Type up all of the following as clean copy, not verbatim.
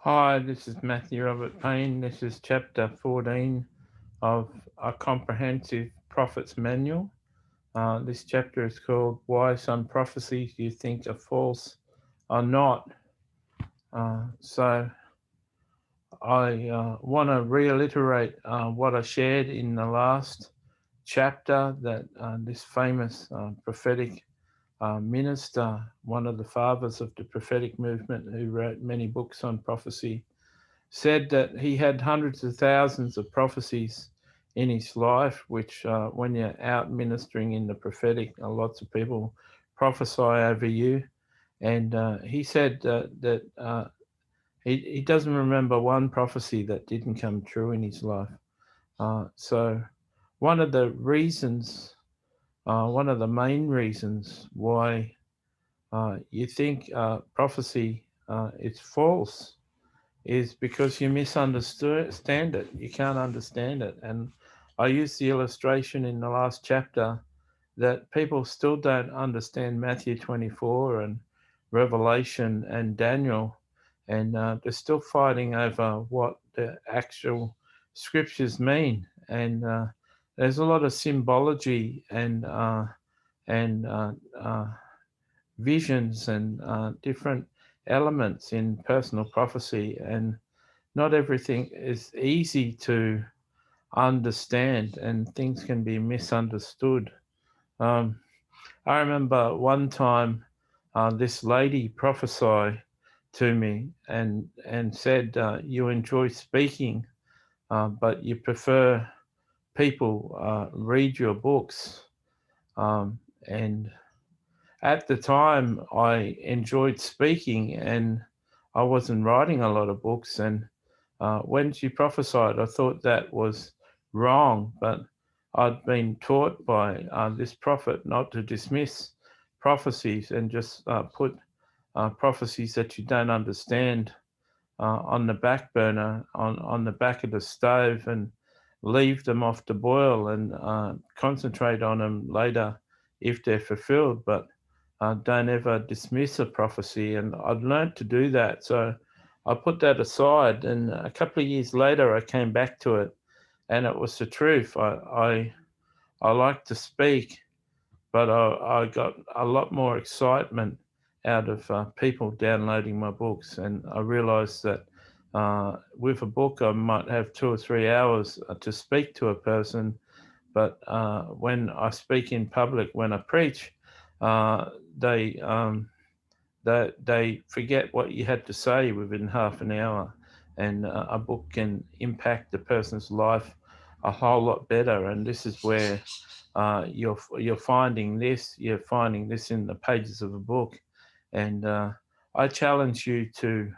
Hi, this is Matthew Robert Payne. This is chapter 14 of a comprehensive prophet's manual. This chapter is called Why Some Prophecies You Think Are False Are Not. So I want to reiterate what I shared in the last chapter that this famous prophetic minister, one of the fathers of the prophetic movement, who wrote many books on prophecy, said that he had hundreds of thousands of prophecies in his life, which, when you're out ministering in the prophetic, lots of people prophesy over you. And he said that he doesn't remember one prophecy that didn't come true in his life. So, one of the reasons, one of the main reasons why you think prophecy is false is because you misunderstand it. You can't understand it. And I used the illustration in the last chapter that people still don't understand Matthew 24 and Revelation and Daniel, and they're still fighting over what the actual scriptures mean. And there's a lot of symbology and visions and different elements in personal prophecy, and not everything is easy to understand, and things can be misunderstood. Um, I remember one time this lady prophesied to me and said, "You enjoy speaking, but you prefer people read your books." And at the time, I enjoyed speaking, and I wasn't writing a lot of books. And when she prophesied, I thought that was wrong, but I'd been taught by this prophet not to dismiss prophecies and just put prophecies that you don't understand on the back burner, on the back of the stove, and leave them off to boil and concentrate on them later if they're fulfilled. But don't ever dismiss a prophecy. And I'd learned to do that. So I put that aside. And a couple of years later, I came back to it, and it was the truth. I like to speak, but I got a lot more excitement out of people downloading my books. And I realized that with a book, I might have 2 or 3 hours to speak to a person, but when I speak in public, when I preach, uh, they, um, they forget what you had to say within half an hour. And a book can impact a person's life a whole lot better. And this is where you're finding this. You're finding this in the pages of a book. And I challenge you to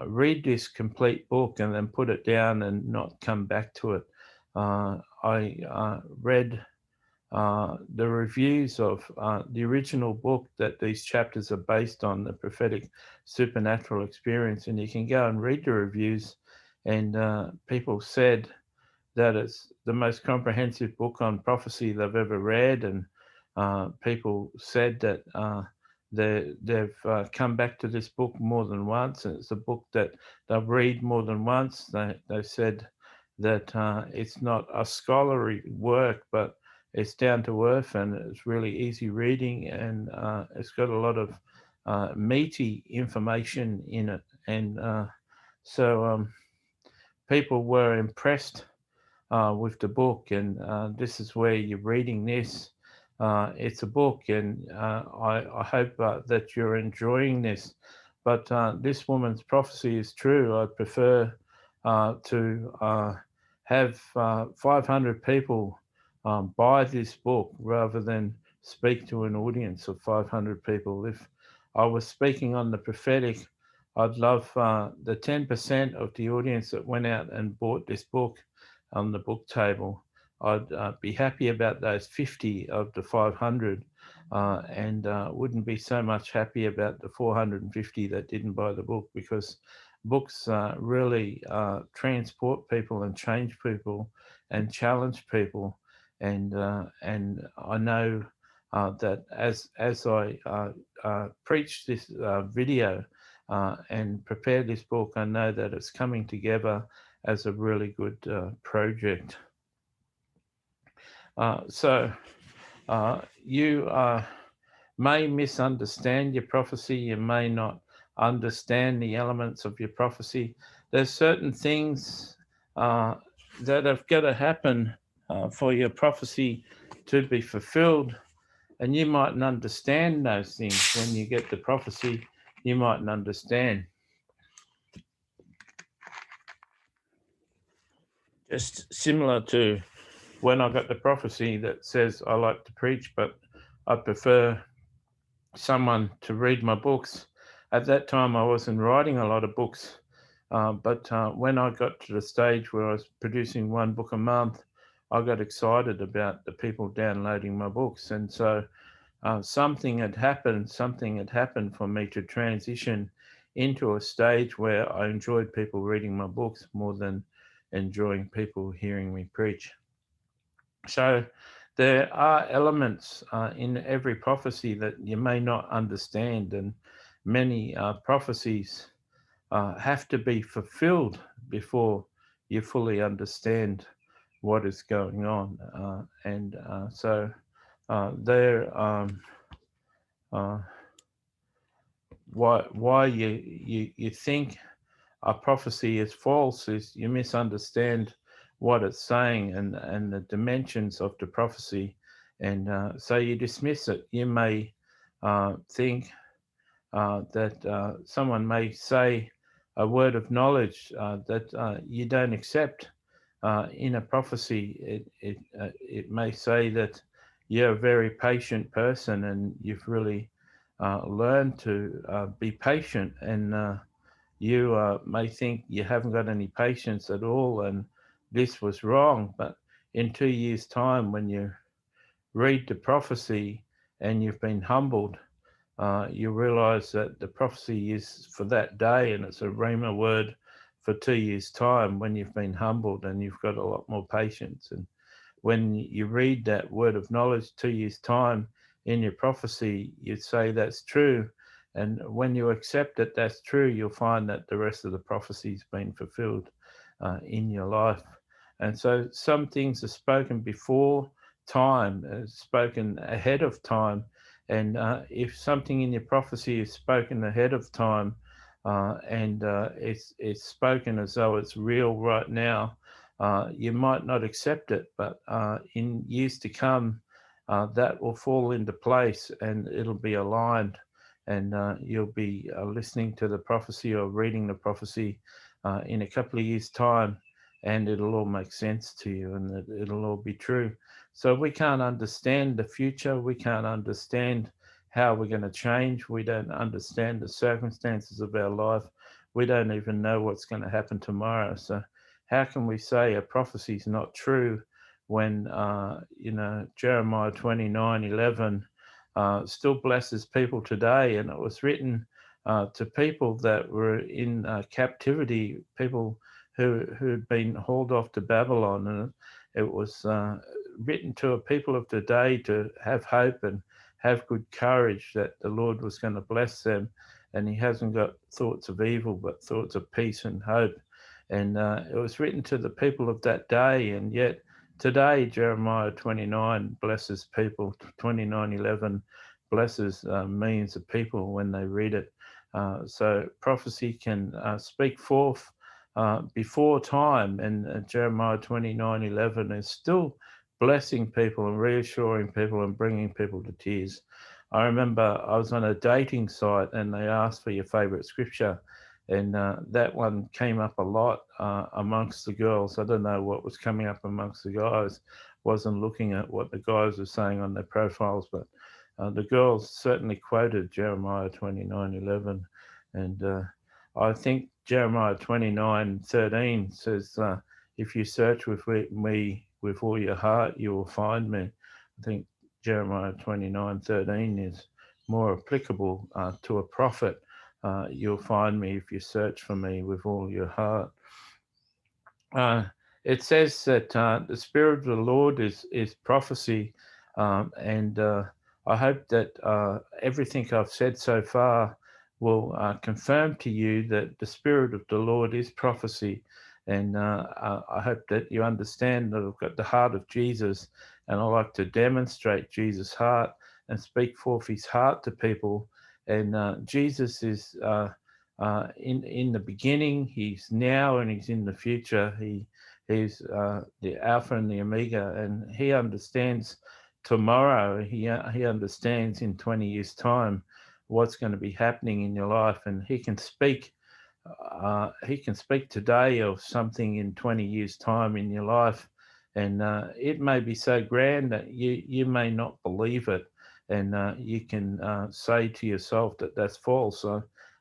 read this complete book and then put it down and not come back to it. I read the reviews of the original book that these chapters are based on, the prophetic supernatural experience, and you can go and read the reviews. And people said that it's the most comprehensive book on prophecy they've ever read, and people said that they've come back to this book more than once, and it's a book that they'll read more than once. They said that it's not a scholarly work, but it's down to earth, and it's really easy reading, and it's got a lot of meaty information in it. And so people were impressed with the book, and this is where you're reading this. It's a book, and I hope that you're enjoying this. But this woman's prophecy is true. I prefer to have 500 people buy this book rather than speak to an audience of 500 people. If I was speaking on the prophetic, I'd love the 10% of the audience that went out and bought this book on the book table. I'd be happy about those 50 of the 500, and wouldn't be so much happy about the 450 that didn't buy the book, because books really transport people and change people and challenge people. And I know that as I preach this video, and prepared this book, I know that it's coming together as a really good project. So you may misunderstand your prophecy. You may not understand the elements of your prophecy. There's certain things uh, that have got to happen for your prophecy to be fulfilled, and you mightn't understand those things when you get the prophecy. You mightn't understand. Just similar to when I got the prophecy that says I like to preach, but I prefer someone to read my books. At that time, I wasn't writing a lot of books, but when I got to the stage where I was producing one book a month, I got excited about the people downloading my books, and so something had happened. Something had happened for me to transition into a stage where I enjoyed people reading my books more than enjoying people hearing me preach. So there are elements in every prophecy that you may not understand, and many prophecies have to be fulfilled before you fully understand what is going on. And so there, uh, why you think a prophecy is false is you misunderstand what it's saying and the dimensions of the prophecy, and so you dismiss it. You may think that someone may say a word of knowledge that you don't accept in a prophecy. It may say that you're a very patient person and you've really learned to be patient, and you may think you haven't got any patience at all, and this was wrong. But in 2 years' time, when you read the prophecy and you've been humbled, you realize that the prophecy is for that day, and it's a rhema word for 2 years' time when you've been humbled and you've got a lot more patience. And when you read that word of knowledge 2 years' time in your prophecy, you say that's true. And when you accept that that's true, you'll find that the rest of the prophecy's been fulfilled in your life. And so some things are spoken before time, spoken ahead of time. And if something in your prophecy is spoken ahead of time, and it's spoken as though it's real right now, you might not accept it, but in years to come, that will fall into place and it'll be aligned, and you'll be listening to the prophecy or reading the prophecy in a couple of years' time, and it'll all make sense to you, and it'll all be true. So we can't understand the future. We can't understand how we're going to change. We don't understand the circumstances of our life. We don't even know what's going to happen tomorrow. So how can we say a prophecy is not true when Jeremiah 29:11 still blesses people today, and it was written to people that were in captivity, people who'd been hauled off to Babylon, and it was written to a people of today to have hope and have good courage that the Lord was going to bless them, and He hasn't got thoughts of evil but thoughts of peace and hope. And it was written to the people of that day, and yet today Jeremiah 29 blesses people. 29:11 blesses millions of people when they read it. So prophecy can speak forth before time, and Jeremiah 29:11 is still blessing people and reassuring people and bringing people to tears. I remember I was on a dating site and they asked for your favorite scripture, and that one came up a lot amongst the girls. I don't know what was coming up amongst the guys. Wasn't looking at what the guys were saying on their profiles, but the girls certainly quoted Jeremiah 29:11, and I think Jeremiah 29:13 says, "If you search with me with all your heart, you will find me." I think Jeremiah 29:13 is more applicable to a prophet. You'll find me if you search for me with all your heart. Uh, it says that the Spirit of the Lord is prophecy, and I hope that everything I've said so far will confirm to you that the Spirit of the Lord is prophecy. And I hope that you understand that I've got the heart of Jesus, and I like to demonstrate Jesus' heart and speak forth his heart to people. And Jesus is in the beginning, he's now, and he's in the future. He's the Alpha and the Omega, and he understands tomorrow. He understands in 20 years' time what's going to be happening in your life, and he can speak today of something in 20 years' time in your life, and it may be so grand that you may not believe it, and you can say to yourself that that's false.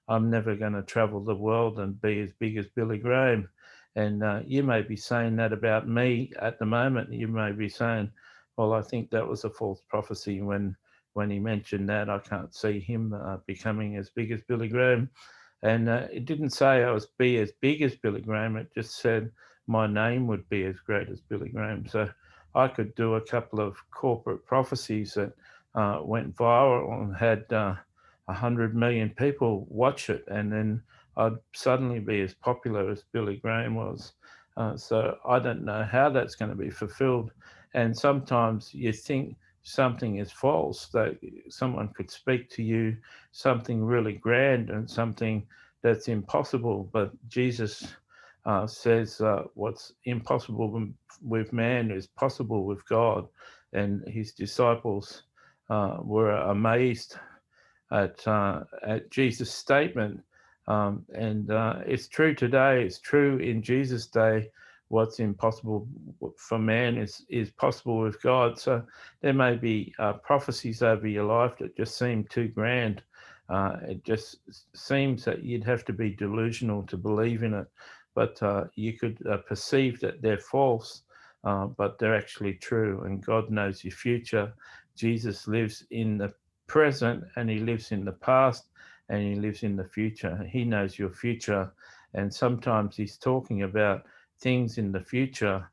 I'm never going to travel the world and be as big as Billy Graham. And you may be saying that about me at the moment. You may be saying, well, I think that was a false prophecy when he mentioned that. I can't see him becoming as big as Billy Graham. And it didn't say I was be as big as Billy Graham. It just said my name would be as great as Billy Graham. So I could do a couple of corporate prophecies that went viral and had 100 million people watch it, and then I'd suddenly be as popular as Billy Graham was. So I don't know how that's going to be fulfilled. And sometimes you think something is false, that someone could speak to you something really grand and something that's impossible. But Jesus says what's impossible with man is possible with God. And his disciples were amazed at Jesus' statement. And it's true today, it's true in Jesus' day. What's impossible for man is possible with God. So there may be prophecies over your life that just seem too grand. It just seems that you'd have to be delusional to believe in it. But you could perceive that they're false, but they're actually true. And God knows your future. Jesus lives in the present, and he lives in the past, and he lives in the future. He knows your future, and sometimes he's talking about things in the future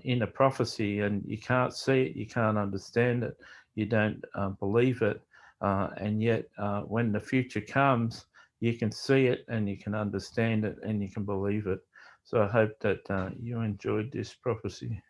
in a prophecy, and you can't see it, you can't understand it, you don't believe it, and yet when the future comes, you can see it and you can understand it and you can believe it. So I hope that you enjoyed this prophecy.